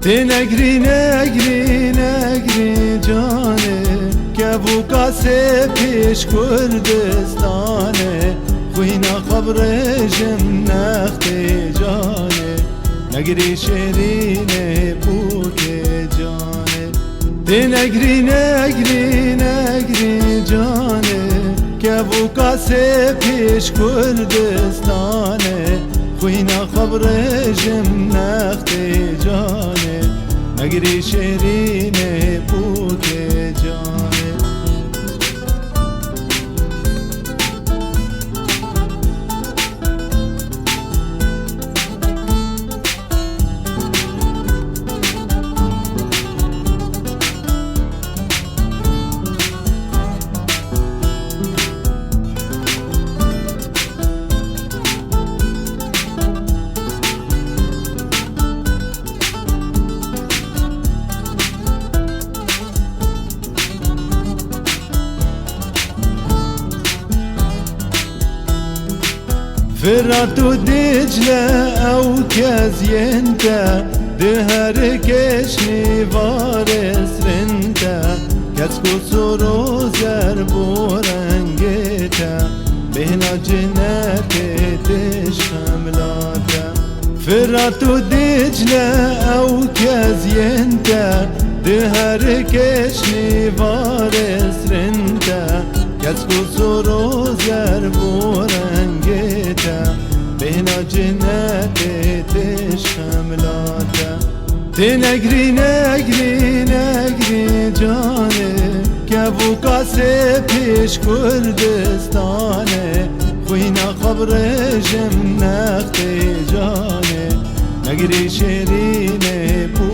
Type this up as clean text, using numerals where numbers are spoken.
تی نگری نگری نگری جانه که بو کاسه پیش کردستانه خوینا خبرشم نختی جانه نگری شیرینه بو که جانه تی نگری نگری نگری جانه که بو کاسه پیش کردستانه خوینا خبرشم نختی جانه نگری شیرینه بو که جانه فرات دجلة أو كازينتا دهر كشني فارس رنتا كسكو سورو زربورنجتا بهنا جناتي تشملاتا فرات دجلة أو كازينتا دهر كشني فارس رنتا كسكو سورو زربورنجتا بهنا جناتي تشملاتا تی نگری نگری نگری جانه که بو کاسه پیش کردستانه خوینا خبرشم نختی جانه نگری شیرینه بو